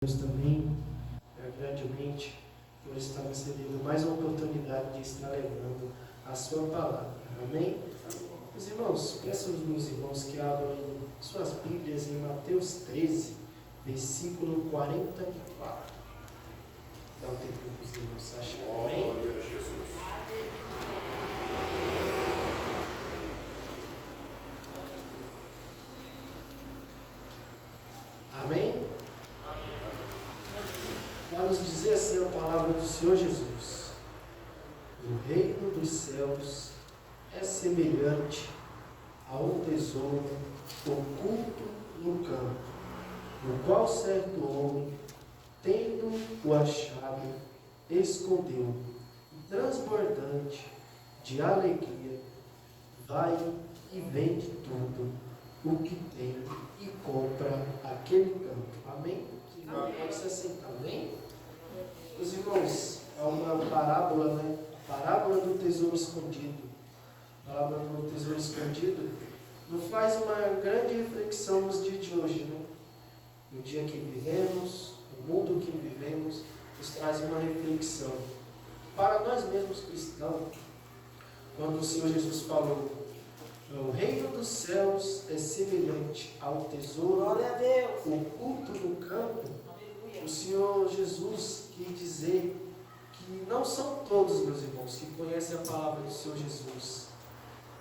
Deus também, grandemente, por estar me cedendo mais uma oportunidade de estar levando a sua palavra. Amém? Meus irmãos, peço aos meus irmãos que abram suas Bíblias em Mateus 13, versículo 44. Dá um tempo para os irmãos acharem. Amém? Amém? Vai nos dizer assim a palavra do Senhor Jesus: o reino dos céus é semelhante a um tesouro oculto no campo, no qual certo homem, tendo o achado, escondeu, e transbordante de alegria, vai e vende tudo o que tem e compra aquele campo. Amém? Pode ser assim, amém? Os irmãos, é uma parábola, né? Parábola do tesouro escondido. Parábola do tesouro escondido nos faz uma grande reflexão nos dias de hoje, né? No dia que vivemos, no mundo que vivemos, nos traz uma reflexão. Para nós mesmos cristãos, quando o Senhor Jesus falou: o reino dos céus é semelhante ao tesouro oculto no campo, o Senhor Jesus quis dizer que não são todos, meus irmãos, que conhecem a palavra do Senhor Jesus.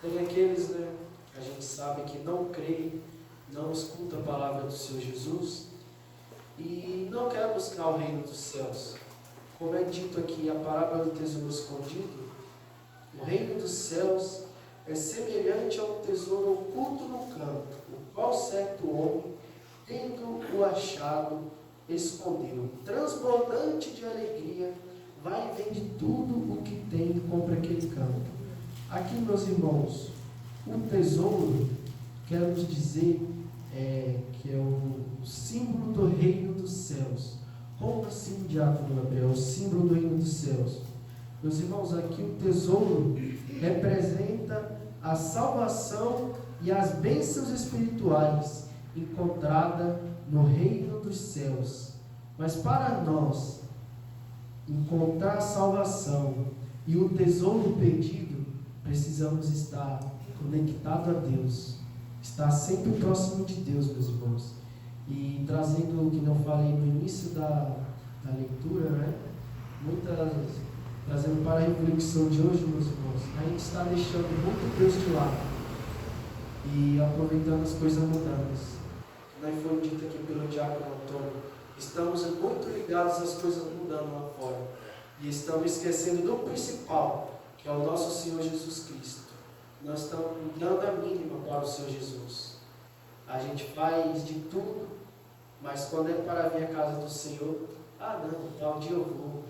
Tem aqueles, né, que a gente sabe que não creem, não escutam a palavra do Senhor Jesus e não querem buscar o reino dos céus. Como é dito aqui, a parábola do tesouro escondido, o reino dos céus é semelhante a um tesouro oculto no campo, o qual certo homem, tendo o achado, escondeu. Transbordante de alegria, vai e vende tudo o que tem e compra aquele campo. Aqui, meus irmãos, o tesouro, quero nos dizer, que é o símbolo do reino dos céus. Como assim, diácono Gabriel, o símbolo do reino dos céus? Meus irmãos, aqui o tesouro representa a salvação e as bênçãos espirituais encontrada no reino dos céus. Mas para nós encontrar a salvação e o tesouro perdido, precisamos estar conectados a Deus, estar sempre próximo de Deus, meus irmãos. E trazendo o que não falei no início da leitura, né? Trazendo para a reflexão de hoje, meus irmãos, a gente está deixando muito Deus de lado e aproveitando as coisas mundanas. Como foi dito aqui pelo diácono Antônio, estamos muito ligados às coisas mundanas lá fora e estamos esquecendo do principal, que é o nosso Senhor Jesus Cristo. Nós estamos dando a mínima para o Senhor Jesus. A gente faz de tudo, mas quando é para vir à casa do Senhor, não, tal dia eu vou.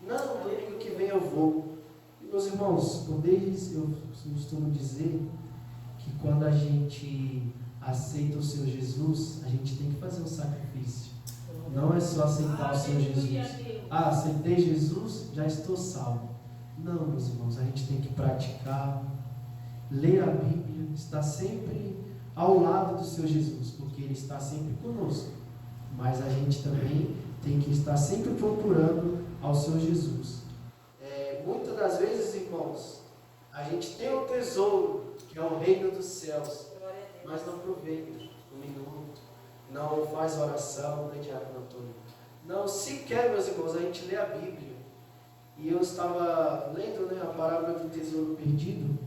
Não, domingo que vem eu vou. E, meus irmãos, por desde eu costumo dizer que quando a gente aceita o Senhor Jesus, a gente tem que fazer um sacrifício. Não é só aceitar o Senhor Jesus. Aceitei Jesus, já estou salvo. Não, meus irmãos, a gente tem que praticar, ler a Bíblia, estar sempre ao lado do Senhor Jesus, porque Ele está sempre conosco. Mas a gente também tem que estar sempre procurando ao Senhor Jesus. Muitas das vezes, irmãos, a gente tem um tesouro, que é o reino dos céus, mas não aproveita um minuto, não faz oração, né, diácono Antônio? Não, sequer, meus irmãos, a gente lê a Bíblia. E eu estava lendo, né, a parábola do tesouro perdido.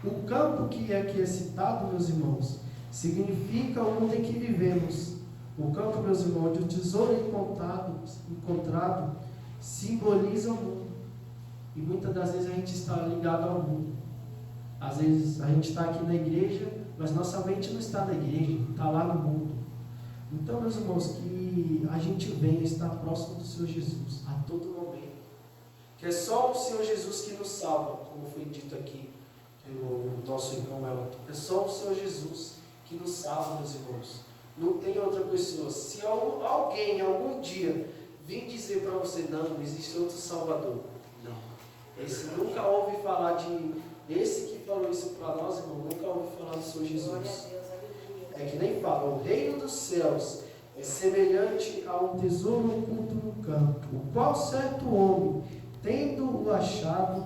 O campo que aqui é citado, meus irmãos, significa o mundo em que vivemos. O campo, meus irmãos, onde o tesouro encontrado simboliza o mundo. E muitas das vezes a gente está ligado ao mundo. Às vezes a gente está aqui na igreja, mas nossa mente não está na igreja, está lá no mundo. Então, meus irmãos, que a gente venha estar próximo do Senhor Jesus a todo momento. Que é só o Senhor Jesus que nos salva, como foi dito aqui pelo nosso irmão Elton. É só o Senhor Jesus que nos salva, meus irmãos. Não tem outra pessoa. Se alguém, algum dia, vir dizer para você, não existe outro Salvador. Não. Esse nunca ouve falar de... Esse que falou isso para nós, irmão, nunca ouve falar do Senhor Jesus. É que nem fala, o reino dos céus é semelhante a um tesouro oculto no campo, o qual certo homem, tendo-o achado,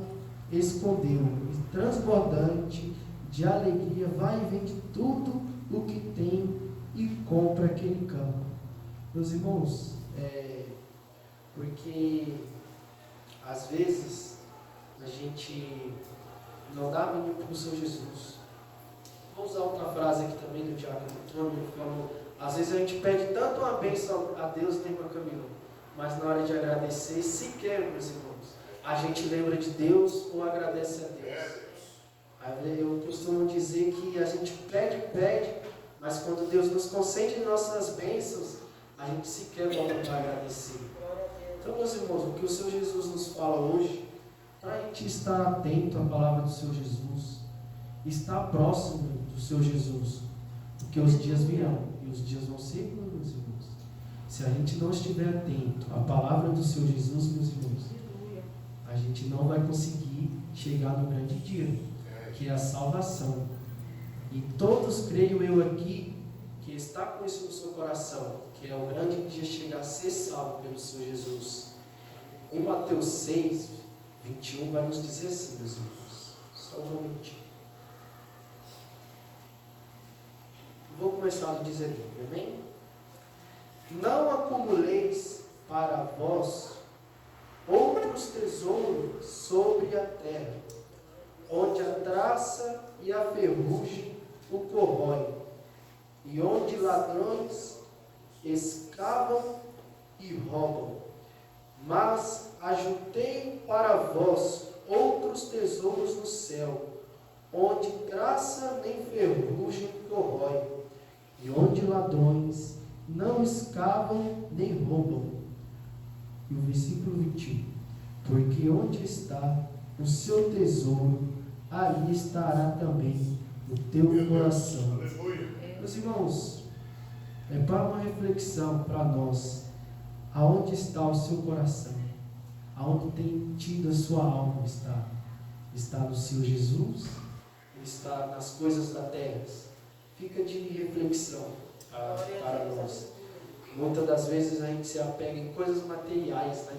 escondeu, e transbordante de alegria, vai e vende tudo o que tem e compra aquele campo. Meus irmãos, porque às vezes a gente não dá mínimo para o Senhor Jesus. Vou usar outra frase aqui também do Diácono Antônio, ele falou, às vezes a gente pede tanto uma bênção a Deus no caminho, mas na hora de agradecer, sequer, meus irmãos, a gente lembra de Deus ou agradece a Deus. Eu costumo dizer que a gente pede, mas quando Deus nos concede nossas bênçãos, a gente sequer volta para agradecer. Então, meus irmãos, o que o Senhor Jesus nos fala hoje, para a gente estar atento à palavra do Senhor Jesus, estar próximo do Senhor Jesus, porque os dias virão, e os dias vão ser, meus irmãos. Se a gente não estiver atento à palavra do Senhor Jesus, meus irmãos, a gente não vai conseguir chegar no grande dia, que é a salvação. E todos, creio eu aqui, que está com isso no seu coração, que é o grande dia chegar a ser salvo pelo Senhor Jesus. Em Mateus 6, 21, vai nos dizer assim, meus irmãos. Só um momentinho. Vou começar a dizer, amém? Não acumuleis para vós outros tesouros sobre a terra, onde a traça e a ferrugem o corrói, e onde ladrões escavam e roubam. Mas ajuntei para vós outros tesouros no céu, onde traça nem ferrugem corrói, e onde ladrões não escavam nem roubam. E o versículo 21. Porque onde está o seu tesouro, ali estará também o teu coração. Meus irmãos, é para uma reflexão para nós. Aonde está o seu coração? Aonde tem tido a sua alma estar? Está no Senhor Jesus? Está nas coisas da terra? Fica de reflexão para nós. Muitas das vezes a gente se apega em coisas materiais, né?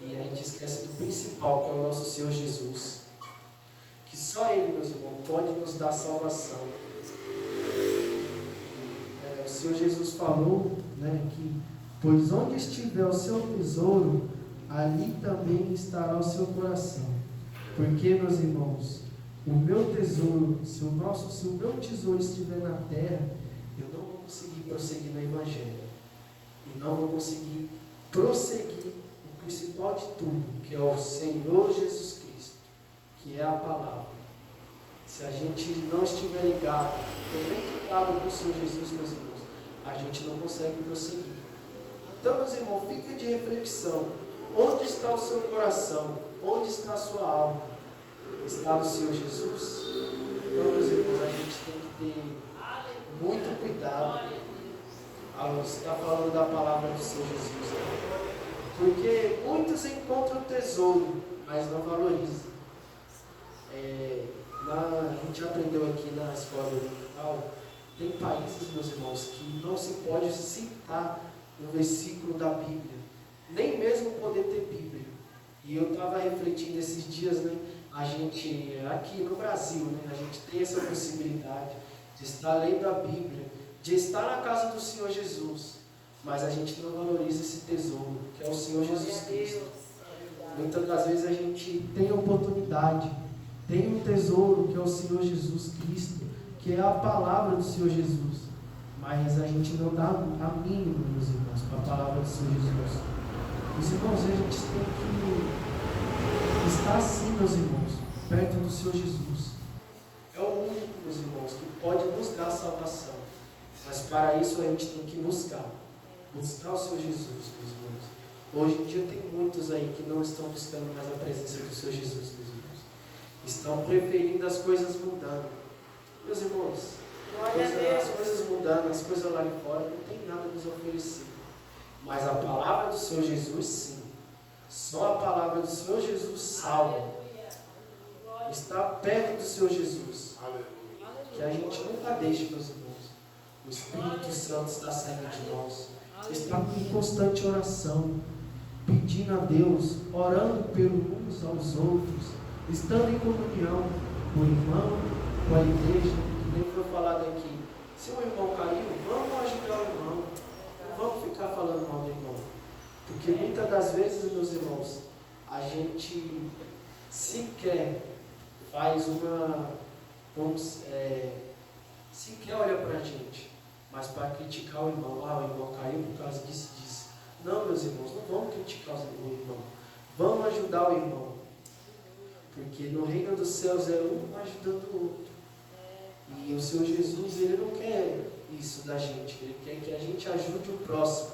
E a gente esquece do principal, que é o nosso Senhor Jesus. Que só Ele, meus irmãos, pode nos dar salvação. O Senhor Jesus falou, né, que pois onde estiver o seu tesouro, ali também estará o seu coração. Porque, meus irmãos, o meu tesouro, se o meu tesouro estiver na terra, eu não vou conseguir prosseguir no Evangelho. E não vou conseguir prosseguir o principal de tudo, que é o Senhor Jesus Cristo, que é a palavra. Se a gente não estiver ligado, conectado com o Senhor Jesus, meus irmãos, a gente não consegue prosseguir. Então, meus irmãos, fica de reflexão. Onde está o seu coração? Onde está a sua alma? Está no Senhor Jesus? Então, meus irmãos, a gente tem que ter muito cuidado ao estar falando da palavra do Senhor Jesus. Porque muitos encontram tesouro, mas não valorizam. A gente aprendeu aqui na escola oriental, tem países, meus irmãos, que não se pode citar um versículo da Bíblia, nem mesmo poder ter Bíblia. E eu estava refletindo esses dias, né? A gente, aqui no Brasil, né? A gente tem essa possibilidade de estar lendo a Bíblia, de estar na casa do Senhor Jesus, mas a gente não valoriza esse tesouro, que é o Senhor Jesus Cristo. Muitas das vezes a gente tem a oportunidade, tem um tesouro, que é o Senhor Jesus Cristo, que é a palavra do Senhor Jesus, mas a gente não dá a mínima, meus irmãos, para a palavra do Senhor Jesus. Os irmãos, a gente tem que estar assim, meus irmãos, perto do Senhor Jesus. É o único, meus irmãos, que pode nos dar salvação. Mas para isso a gente tem que buscar o Senhor Jesus, meus irmãos. Hoje em dia tem muitos aí que não estão buscando mais a presença do Senhor Jesus, meus irmãos. Estão preferindo as coisas mudando. Meus irmãos, as coisas mudando, as coisas lá de fora, não tem nada a nos oferecer. Mas a palavra do Senhor Jesus, sim. Só a palavra do Senhor Jesus salva. Está perto do Senhor Jesus. Que a gente nunca deixe, meus irmãos, O Espírito Santo está saindo de nós. Está em constante oração, pedindo a Deus, orando pelos uns aos outros, estando em comunhão com o irmão, com a igreja, que nem foi falado aqui. Se o irmão caiu, vamos ajudar o irmão. Não vamos ficar falando mal do irmão. Porque muitas das vezes, meus irmãos, a gente sequer faz sequer olha para a gente, mas para criticar o irmão. O irmão caiu por causa disso e disso. Não, meus irmãos, não vamos criticar o irmão. Vamos ajudar o irmão. Porque no reino dos céus é um ajudando o outro. E o Senhor Jesus, Ele não quer isso da gente. Ele quer que a gente ajude o próximo.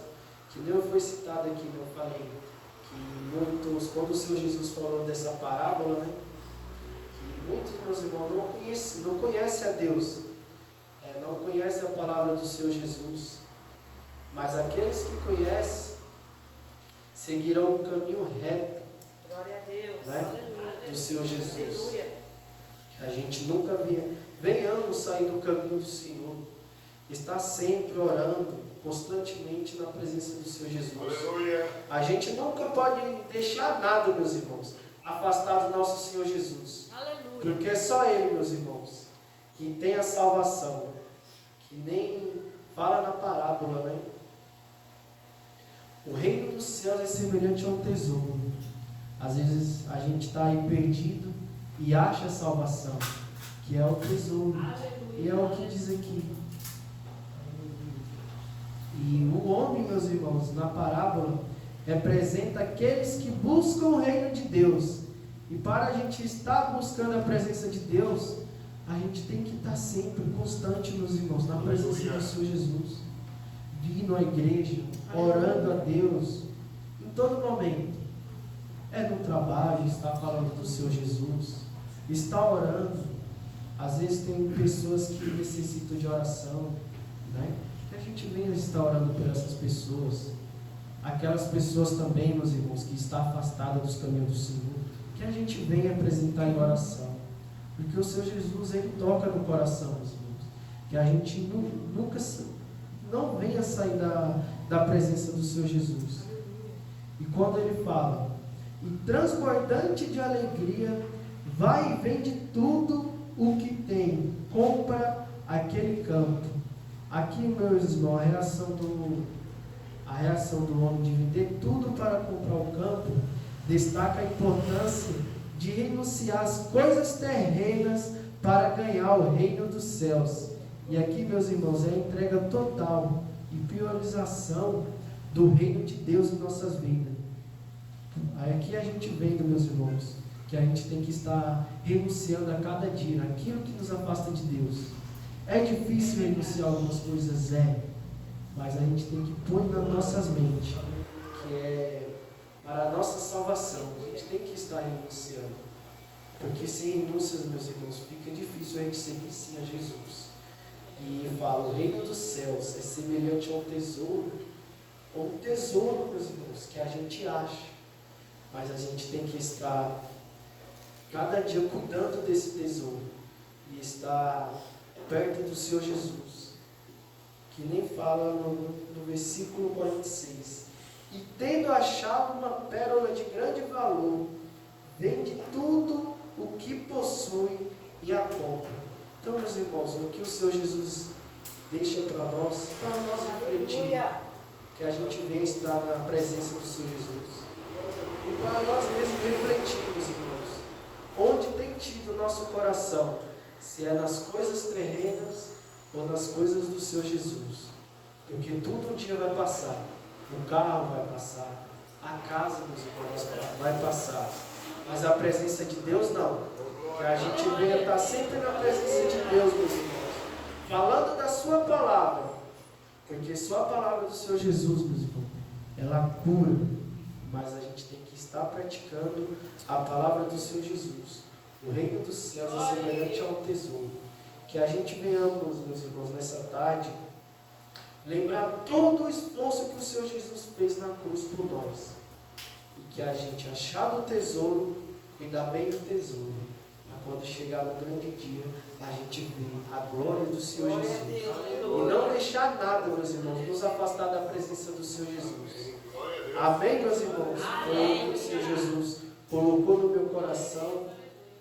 Que nem foi citado aqui, eu falei, que quando o Senhor Jesus falou dessa parábola, né? Que muitos meus irmãos não conhecem a Deus. Não conhecem a palavra do Senhor Jesus. Mas aqueles que conhecem, seguirão o caminho reto. Glória a Deus. Né? Do Senhor Jesus. Que a gente nunca venhamos sair do caminho do Senhor. Está sempre orando, constantemente na presença do Senhor Jesus. Aleluia. A gente nunca pode deixar nada, meus irmãos, afastado do nosso Senhor Jesus. Aleluia. Porque é só Ele, meus irmãos, que tem a salvação. Que nem fala na parábola, né? O reino dos céus é semelhante a um tesouro. Às vezes a gente está aí perdido e acha a salvação, que é o tesouro. Aleluia. E é o que diz aqui. E o homem, meus irmãos, na parábola, representa aqueles que buscam o reino de Deus. E para a gente estar buscando a presença de Deus, a gente tem que estar sempre constante, meus irmãos, na presença do Senhor Jesus. Vindo à igreja, orando a Deus, em todo momento. No trabalho, está falando do Senhor Jesus, está orando. Às vezes tem pessoas que necessitam de oração, né? Que a gente venha estar orando por essas pessoas. Aquelas pessoas também, meus irmãos, que estão afastadas dos caminhos do Senhor, que a gente venha apresentar em oração. Porque o Senhor Jesus, Ele toca no coração, meus irmãos. Que a gente nunca não venha sair da presença do Senhor Jesus. E quando Ele fala, e transbordante de alegria, vai e vende tudo o que tem, compra aquele campo. Aqui, meus irmãos, a reação do homem de vender tudo para comprar o campo destaca a importância de renunciar às coisas terrenas para ganhar o reino dos céus. E aqui, meus irmãos, é a entrega total e priorização do reino de Deus em nossas vidas. Aqui a gente vê, meus irmãos, que a gente tem que estar renunciando a cada dia aquilo que nos afasta de Deus. É difícil renunciar algumas coisas, mas a gente tem que pôr nas nossas mentes, que é para a nossa salvação. A gente tem que estar renunciando, porque sem renúncias, meus irmãos, fica difícil a gente seguir sim a Jesus. E fala, o reino dos céus é semelhante a um tesouro, meus irmãos, que a gente acha. Mas a gente tem que estar cada dia cuidando desse tesouro e estar perto do Senhor Jesus, que nem fala no versículo 46. E tendo achado uma pérola de grande valor, vende tudo o que possui e a compra. Então, meus irmãos, o que o Senhor Jesus deixa para nós refletir, que a gente venha estar na presença do Senhor Jesus. E para nós mesmos refletirmos, irmãos, onde tem tido o nosso coração, se é nas coisas terrenas ou nas coisas do Senhor Jesus. Porque tudo um dia vai passar, o carro vai passar, a casa dos irmãos vai passar, mas a presença de Deus não. Que a gente venha estar sempre na presença de Deus, meus irmãos, falando da sua palavra, porque só a palavra do Senhor Jesus, meus irmãos, ela cura. Mas a gente tem que estar praticando a palavra do Senhor Jesus. O reino dos céus é semelhante a um tesouro. Que a gente venhamos, meus irmãos, nessa tarde, lembrar todo o esforço que o Senhor Jesus fez na cruz por nós. E que a gente, achado o tesouro, cuidar bem do tesouro. Para quando chegar no grande dia, a gente vê a glória do Senhor Jesus. E não deixar nada, meus irmãos, nos afastar da presença do Senhor Jesus. Amém, meus irmãos? Foi o que o Senhor Jesus colocou no meu coração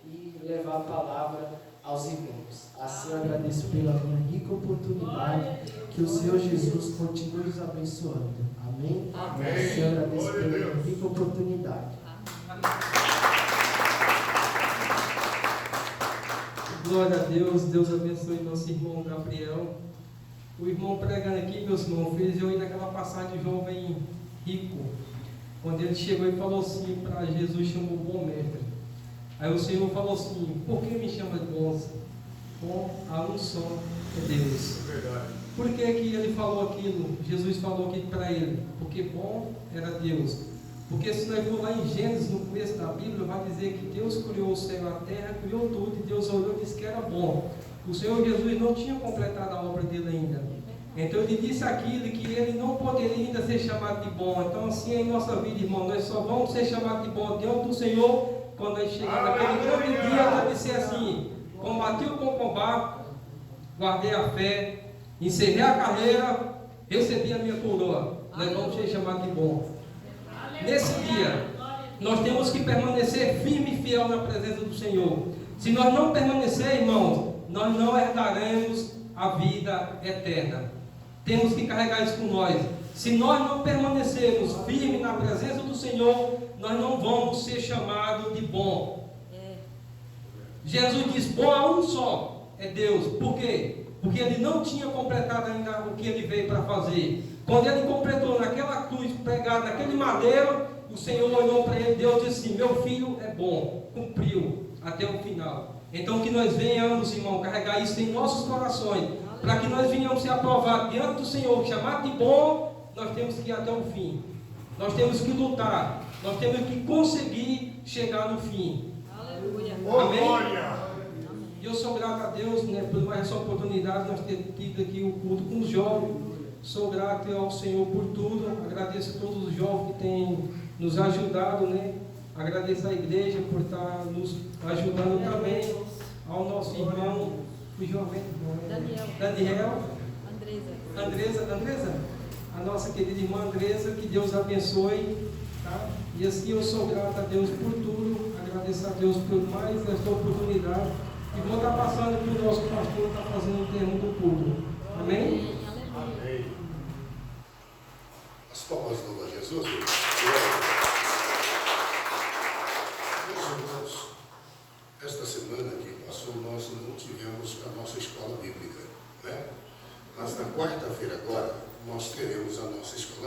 e levar a palavra aos irmãos. Assim eu agradeço pela minha rica oportunidade. Que o Senhor Jesus continue nos abençoando. Amém? Assim eu agradeço pela minha rica oportunidade. Glória a Deus, Deus abençoe nosso irmão Gabriel. O irmão pregando aqui, meus irmãos, fez eu ir naquela passagem de jovem rico, quando ele chegou e falou assim para Jesus, chamou o bom mestre. Aí o Senhor falou assim: por que me chama de bom? Bom, há um só, é Deus. Por que que ele falou aquilo? Jesus falou aqui para ele, porque bom era Deus. Porque se nós for lá em Gênesis, no começo da Bíblia, vai dizer que Deus criou o céu e a terra, criou tudo, e Deus olhou e disse que era bom. O Senhor Jesus não tinha completado a obra dele ainda. Então ele disse aquilo que ele não poderia ainda ser chamado de bom. Então assim é em nossa vida, irmão, nós só vamos ser chamados de bom diante do Senhor quando nós chegarmos naquele grande dia, para dizer assim: combati o bom combate, guardei a fé, encerrei a carreira, recebi a minha coroa. Nós vamos ser chamados de bom. Nesse dia, nós temos que permanecer firme e fiel na presença do Senhor. Se nós não permanecer, irmãos, nós não herdaremos a vida eterna. Temos que carregar isso com nós. Se nós não permanecermos firmes na presença do Senhor, nós não vamos ser chamados de bom. Jesus diz: bom a um só, é Deus. Por quê? Porque ele não tinha completado ainda o que ele veio para fazer. Quando ele completou naquela cruz, pregado naquele madeiro, o Senhor olhou para ele, Deus disse assim: meu filho é bom, cumpriu até o final. Então que nós venhamos, irmão, carregar isso em nossos corações, para que nós venhamos ser aprovados diante do Senhor, chamado de bom. Nós temos que ir até o fim, nós temos que lutar, nós temos que conseguir chegar no fim. Aleluia. Amém? E eu sou grato a Deus, né, por mais essa oportunidade, nós ter tido aqui o culto com os jovens. Sou grato ao Senhor por tudo. Agradeço a todos os jovens que têm nos ajudado, né? Agradeço à igreja por estar nos ajudando também. Ao nosso irmão, o jovem Daniel, Andresa, a nossa querida irmã Andresa, que Deus abençoe, tá? E assim eu sou grato a Deus por tudo. Agradeço a Deus por mais esta oportunidade. E vou estar passando para o nosso pastor, está fazendo o termo do culto. Amém? Amém. As palmas do Senhor Jesus. Meus irmãos, esta semana que passou, nós não tivemos a nossa escola bíblica, né? Mas na quarta-feira agora, nós teremos a nossa escola